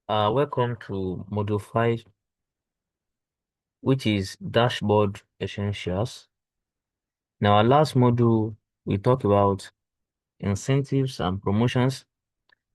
Welcome to Module 5, which is Dashboard Essentials. Now, our last module, we talked about incentives and promotions,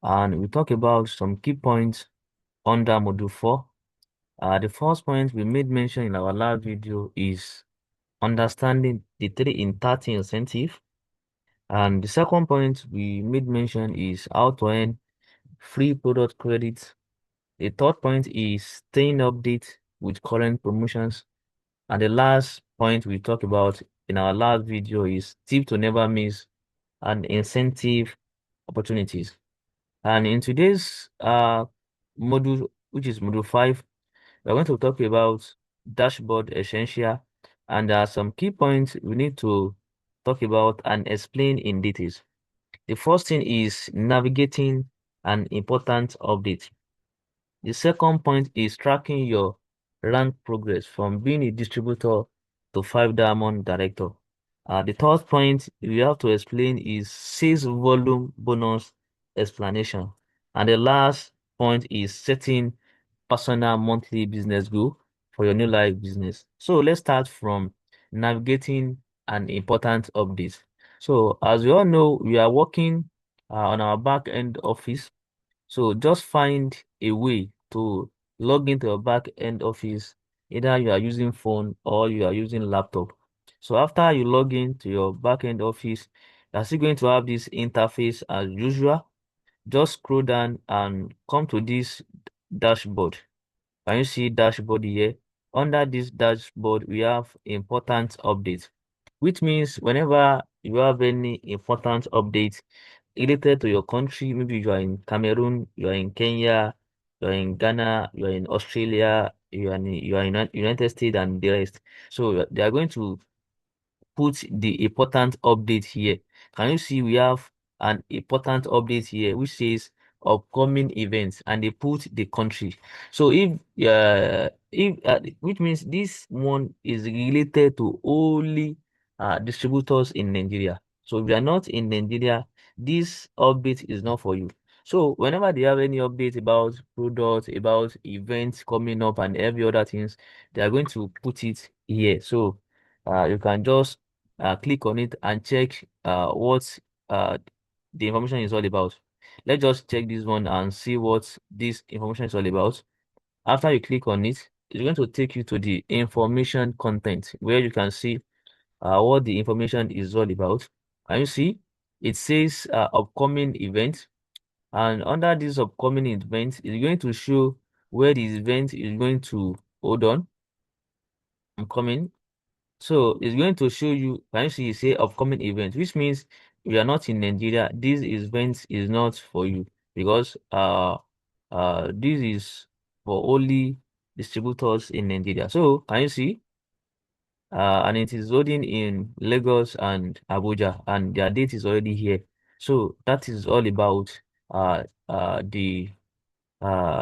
and we talked about some key points under Module 4. The first point we made mention in our last video is understanding the 3 in 30 incentive. And the second point we made mention is how to earn free product credits. The third point is staying update with current promotions. And the last point we talked about in our last video is tip to never miss and incentive opportunities. And in today's module, which is module 5, we're going to talk about dashboard essential, and there are some key points we need to talk about and explain in details. The first thing is navigating an important update. The second point is tracking your rank progress from being a distributor to 5 diamond director. The third point we have to explain is sales volume bonus explanation. And the last point is setting personal monthly business goal for your Neolife business. So let's start from navigating an important update. So as we all know, we are working on our back end office, so just find a way to log into your back end office. Either you are using phone or you are using laptop. So after you log into your back end office, you're still going to have this interface as usual. Just scroll down and come to this dashboard. Can you see dashboard here? Under this dashboard, we have important updates, which means whenever you have any important update related to your country, maybe you are in Cameroon, you are in Kenya, you are in Ghana, you are in Australia, you are in United States and the rest. So they are going to put the important update here. Can you see we have an important update here which says upcoming events, and they put the country. So if which means this one is related to only distributors in Nigeria. So if you are not in Nigeria, this update is not for you. So whenever they have any update about products, about events coming up and every other things, they are going to put it here. So you can just click on it and check what uh, the information is all about. Let's just check this one and see what this information is all about. After you click on it, it's going to take you to the information content where you can see what the information is all about. Can you see? It says upcoming event, and under this upcoming event, it's going to show where the event is going to hold on. I'm coming. So it's going to show you, can you see, say upcoming event, which means if you are not in Nigeria, this event is not for you, because this is for only distributors in Nigeria. So can you see? And it is loading in Lagos and Abuja, and their date is already here. So that is all about the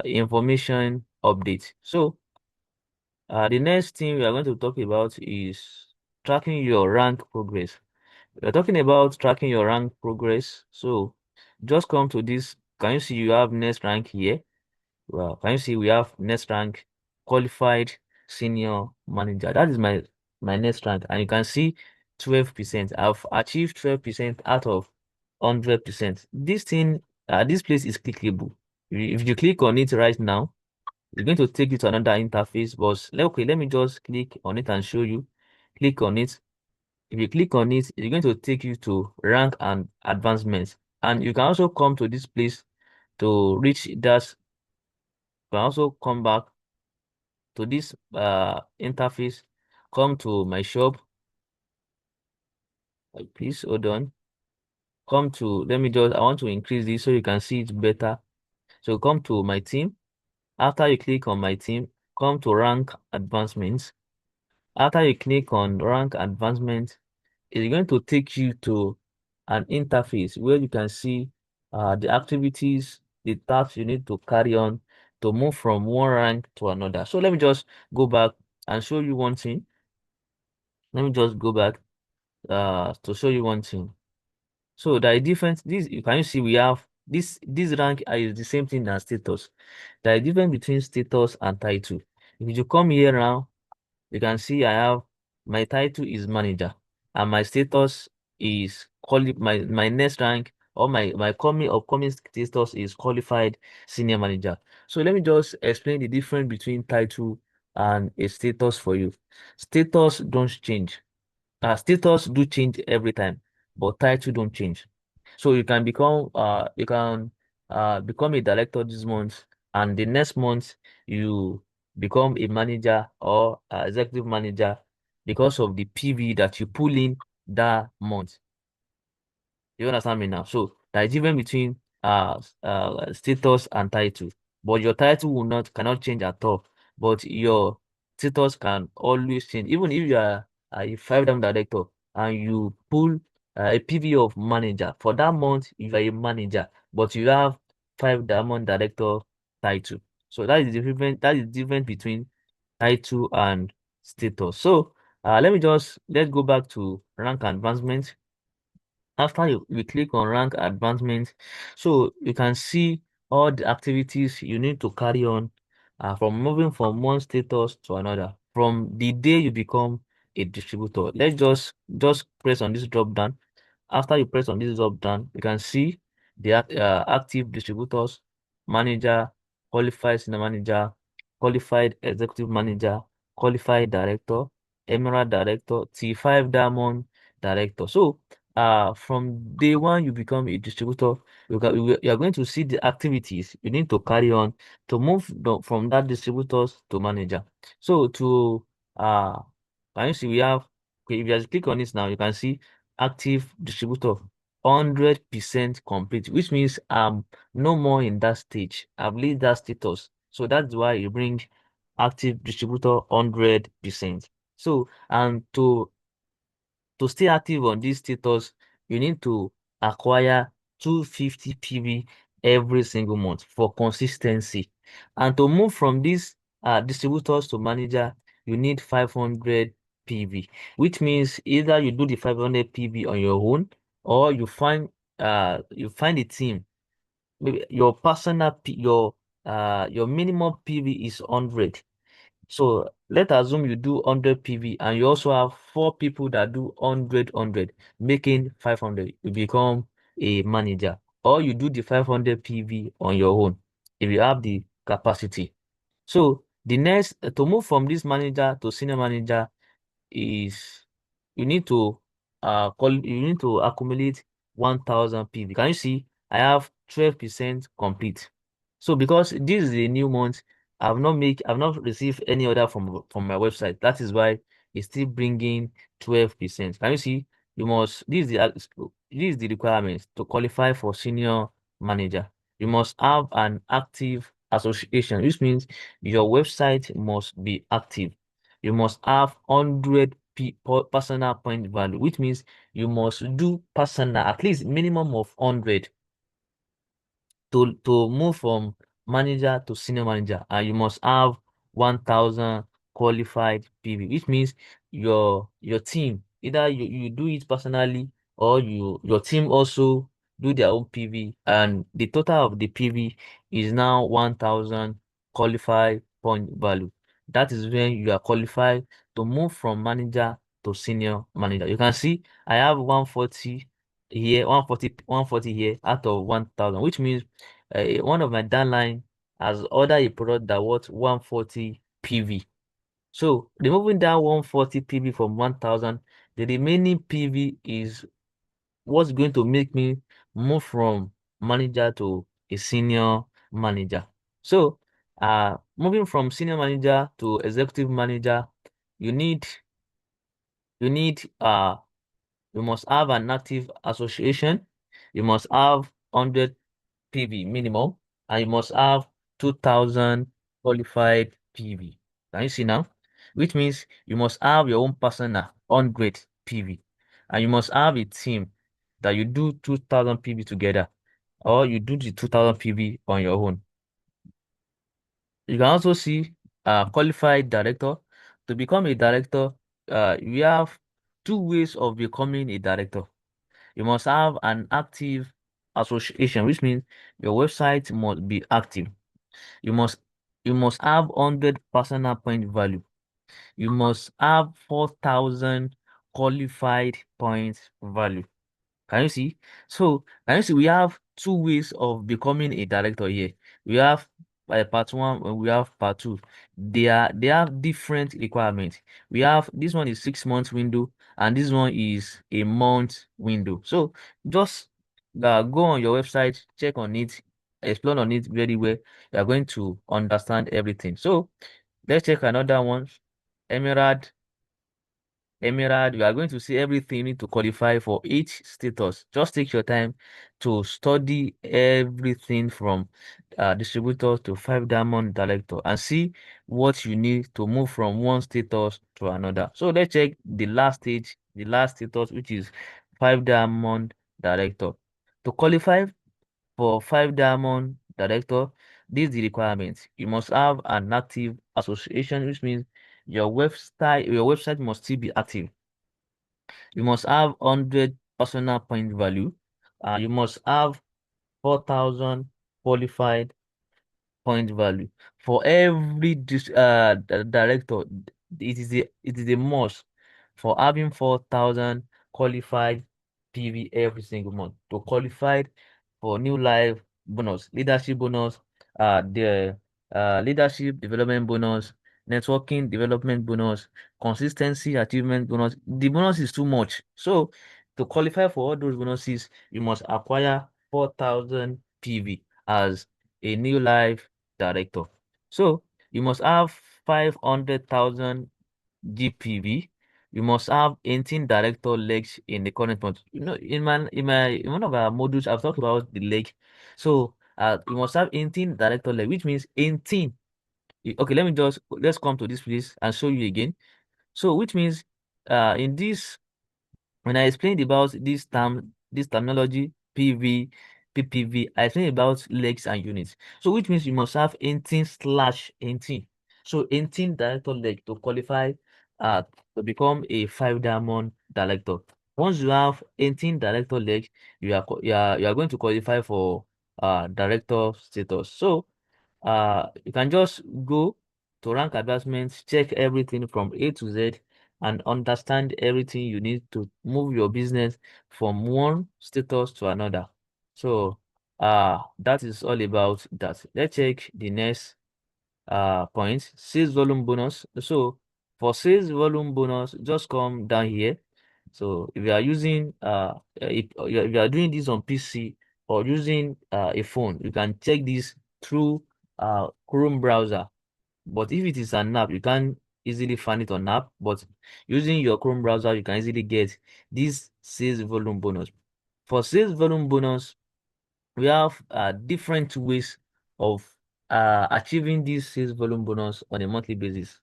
information update. So the next thing we are going to talk about is tracking your rank progress. We're talking about tracking your rank progress. So just come to this. Can you see you have next rank here? Well, can you see we have next rank qualified senior manager? That is my next rank, and you can see 12%. I've achieved 12% out of 100%. This thing, this place is clickable. If you click on it right now, it's going to take you to another interface. But okay, let me just click on it and show you. Click on it. If you click on it, it's going to take you to rank and advancements. And you can also come to this place to reach that. You can also come back to this interface. Come to my shop. Please hold on. Come to, let me just, I want to increase this so you can see it better. So come to my team. After you click on my team, come to rank advancements. After you click on rank advancement, it's going to take you to an interface where you can see the activities, the tasks you need to carry on to move from one rank to another. So let me just go back and show you one thing. Let me just go back to show you one thing. So there are different, this you can you see we have This rank is the same thing as status. There is difference between status and title. If you come here now, you can see I have my title is manager and my status is my next rank or my coming upcoming status is qualified senior manager. So let me just explain the difference between title and a status for you. Status don't change. Status do change every time, but title don't change. So you can become a director this month, and the next month you become a manager or executive manager because of the PV that you pull in that month. You understand me now? So there is difference between status and title. But your title will not cannot change at all. But your status can always change. Even if you are a five-time director and you pull a PV of manager, for that month you are a manager, but you have five-diamond director title. So that is different between title and status. So let's go back to rank advancement. After you click on rank advancement, so you can see all the activities you need to carry on from moving from one status to another from the day you become a distributor. Let's just press on this drop down. After you press on this drop down, you can see the active distributors, manager, qualified senior manager, qualified executive manager, qualified director, emerald director, T5 diamond director. So from day one you become a distributor, you are going to see the activities you need to carry on to move from that distributors to manager. So to uh can you see we have, okay, if you just click on this now, you can see active distributor 100% complete, which means no more in that stage. I've leave that status. So that's why you bring active distributor 100%. So and to stay active on this status, you need to acquire 250 PV every single month for consistency. And to move from these distributors to manager, you need 500 PV, which means either you do the 500 PV on your own or you find a team. Maybe your your minimum PV is 100. So let's assume you do 100 PV and you also have four people that do 100, making 500. You become a manager. Or you do the 500 PV on your own if you have the capacity. So the next, to move from this manager to senior manager is you need to accumulate 1000 PV. Can you see? I have 12% complete. So because this is a new month, I've not received any order from my website. That is why it's still bringing 12%. Can you see? You must this is the requirement to qualify for senior manager. You must have an active association, which means your website must be active. You must have 100 personal point value, which means you must do personal at least minimum of 100 to move from manager to senior manager, and you must have 1000 qualified PV, which means your team, either you do it personally or your team also do their own PV, and the total of the PV is now 1000 qualified point value. That is when you are qualified to move from manager to senior manager. You can see I have 140 here, 140 here out of 1000, which means one of my downline has ordered a product that worth 140 PV. So removing that 140 PV from 1000, the remaining PV is what's going to make me move from manager to a senior manager. So moving from senior manager to executive manager, you need you need you must have an active association, you must have 100 PV minimum, and you must have 2000 qualified PV. Can you see now? Which means you must have your own personal 100 PV, and you must have a team that you do 2000 PV together, or you do the 2000 PV on your own. You can also see qualified director. To become a director, we have two ways of becoming a director. You must have an active association, which means your website must be active. You must you must have 100 personal point value. You must have 4,000 qualified points value. Can you see? So, can you see we have two ways of becoming a director here. We have part one and we have part two. They have different requirements. We have this one is 6 months window and this one is a month window. So just go on your website, check on it, explore on it very well. You are going to understand everything. So let's check another one. Emerald Emerald, you are going to see everything you need to qualify for each status. Just take your time to study everything from distributor to 5 diamond director and see what you need to move from one status to another. So let's check the last stage, the last status, which is 5 diamond director. To qualify for 5 diamond director, this is the requirement. You must have an active association, which means your website must still be active. You must have 100 personal point value. You must have 4,000 qualified point value. For every director, it is a must for having 4,000 qualified PV every single month to qualify for Neolife bonus, leadership bonus, the leadership development bonus, networking development bonus, consistency achievement bonus. The bonus is too much. So to qualify for all those bonuses, you must acquire 4,000 PV as a Neolife director. So you must have 500,000 GPV. You must have 18 director legs in the current month. In one of our modules, I've talked about the leg. So you must have 18 director leg, which means 18. Okay, let's come to this place and show you again. So which means in this when I explained about this terminology, PPV, I explained about legs and units. So which means you must have 18/18. So 18 director leg to qualify uh to become a 5 diamond director. Once you have 18 director leg, you are going to qualify for director status. So you can just go to rank advancements, check everything from A to Z, and understand everything you need to move your business from one status to another. So, that is all about that. Let's check the next point, sales volume bonus. So, for sales volume bonus, just come down here. So, if you are using if you are doing this on PC or using a phone, you can check this through Chrome browser. But if it is an app, you can't easily find it on app. But using your Chrome browser, you can easily get this sales volume bonus. For sales volume bonus, we have different ways of achieving this sales volume bonus on a monthly basis.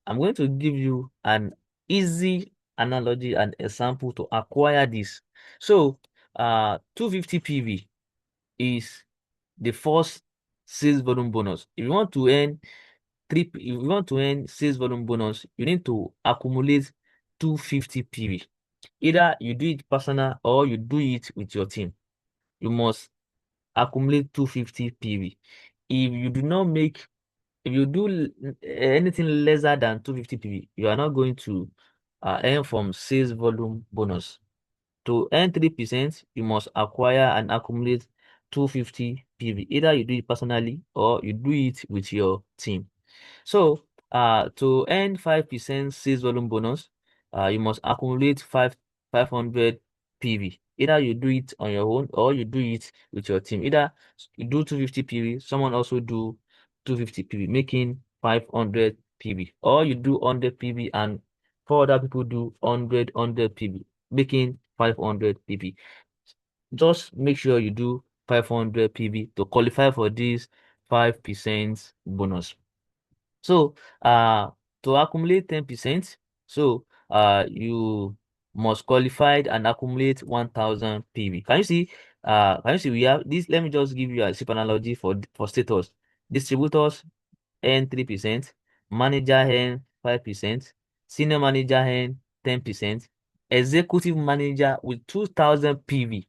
I'm going to give you an easy analogy and example to acquire this. So, 250 PV is the first sales volume bonus. If you want to earn if you want to earn sales volume bonus, you need to accumulate 250 PV. Either you do it personal or you do it with your team. You must accumulate 250 PV. If you do not make, if you do anything lesser than 250 PV, you are not going to earn from sales volume bonus. To earn 3%, you must acquire and accumulate 250 PV. Either you do it personally or you do it with your team. So, to earn 5% sales volume bonus, you must accumulate 500 PV. Either you do it on your own or you do it with your team. Either you do 250 PV, someone also do 250 PV, making 500 PV, or you do 100 PV and 4 other people do 100 PV, making 500 PV. Just make sure you do 500 PV to qualify for this 5% bonus. So, to accumulate 10%, so you must qualify and accumulate 1,000 PV. Can you see we have this? Let me just give you a simple analogy for status. Distributors earn 3%, manager earn 5%, senior manager earn 10%, executive manager with 2,000 PV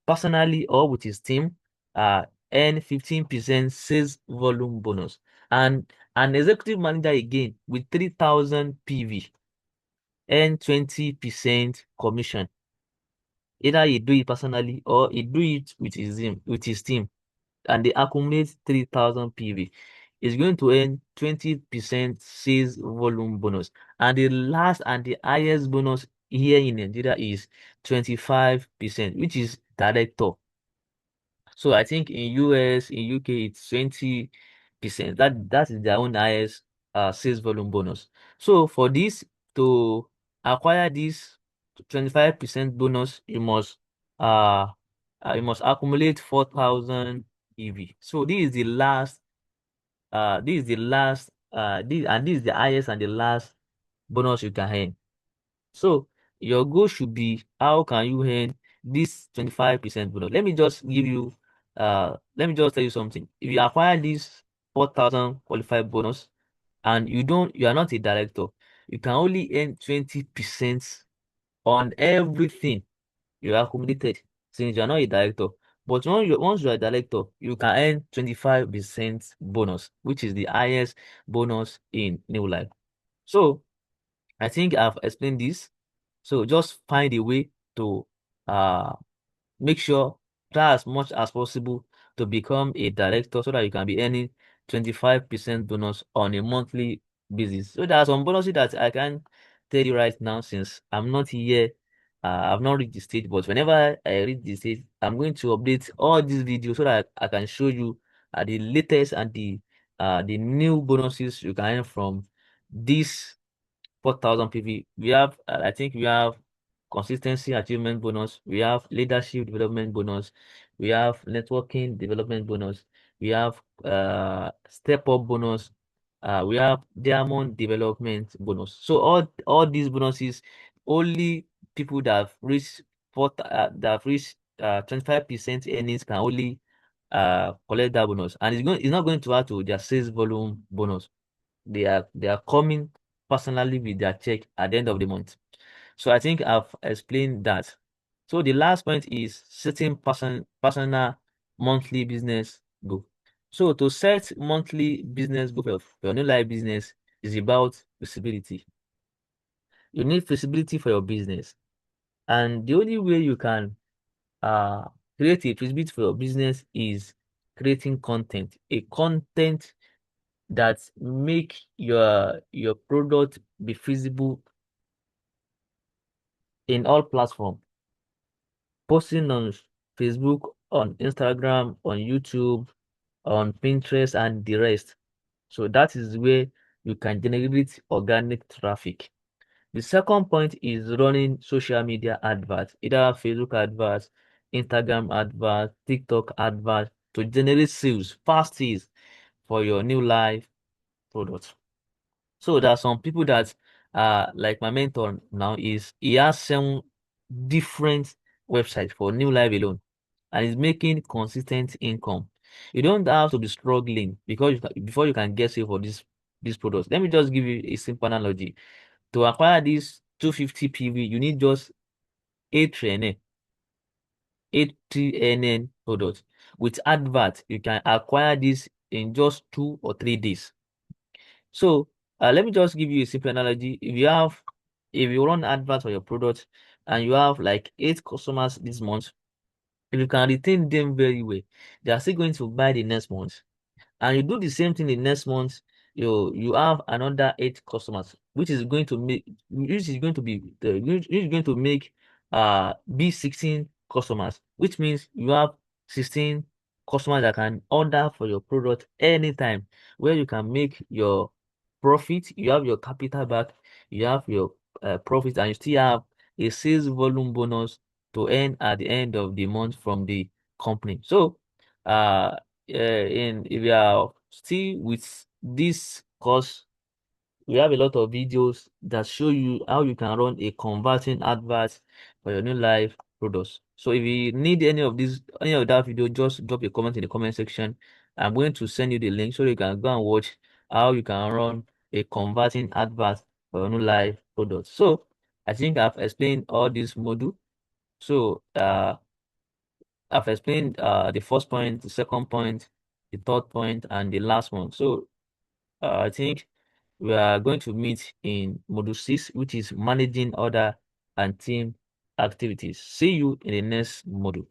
personally or with his team, earn 15% sales volume bonus. And an executive manager again with 3,000 PV earn 20% commission. Either he do it personally or he do it with his team, and they accumulate 3,000 PV. Is going to earn 20% sales volume bonus. And the last and the highest bonus here in Nigeria is 25%, which is director. So I think in US, in UK, it's 20%. That is their own highest sales volume bonus. So for this to acquire this 25% bonus, uh you must accumulate 4,000 EV. So this is the highest and the last bonus you can earn. So your goal should be, how can you earn this 25% bonus? Let me just tell you something. If you acquire this 4,000 qualified bonus and you are not a director, you can only earn 20% on everything you accumulated since you are not a director. But once you are a director, you can earn 25% bonus, which is the highest bonus in Neolife. So I think I've explained this. So just find a way to uh make sure, try as much as possible to become a director so that you can be earning 25% bonus on a monthly basis. So there are some bonuses that I can tell you right now since I'm not here. I've not reached the stage, but whenever I reach the stage, I'm going to update all these videos so that I can show you the latest and the new bonuses you can earn from this 4,000 PV. I think we have consistency achievement bonus. We have leadership development bonus. We have networking development bonus. We have step up bonus. We have diamond development bonus. So all these bonuses, only people that have reached 25% earnings can only collect that bonus, and it's not going to add to their sales volume bonus. They are coming personally with their check at the end of the month. So I think I've explained that. So the last point is setting personal monthly business goal. So to set monthly business goal for your new life business is about visibility. You need visibility for your business. And the only way you can uh create a visibility for your business is creating content. A content that make your product be feasible in all platforms. Posting on Facebook, on Instagram, on YouTube, on Pinterest, and the rest. So that is where you can generate organic traffic. The second point is running social media adverts, either Facebook adverts, Instagram adverts, TikTok adverts, to generate sales, fast sales for your new life product. So there are some people that like my mentor now, is he has 7 different websites for new life alone, and is making consistent income. You don't have to be struggling before you can get saved for this product. Let me just give you a simple analogy. To acquire this 250 PV, you need just 8 TNN products. With advert, you can acquire this in just 2 or 3 days. So let me just give you a simple analogy. If you run adverts for your product and you have like 8 customers this month, if you can retain them very well, they are still going to buy the next month. And you do the same thing the next month, you have another 8 customers, which is going to make be 16 customers, which means you have 16 customers that can order for your product anytime, where you can make your profit. You have your capital back, you have your profit, and you still have a sales volume bonus to earn at the end of the month from the company. So if you are still with this course, we have a lot of videos that show you how you can run a converting advert for your new life products. So if you need any of that video, just drop a comment in the comment section. I'm going to send you the link so you can go and watch how you can run a converting advert for your new life products. So I think I've explained all this module. So I've explained the first point, the second point, the third point, and the last one. So I think we are going to meet in module 6, which is managing order and team activities. See you in the next module.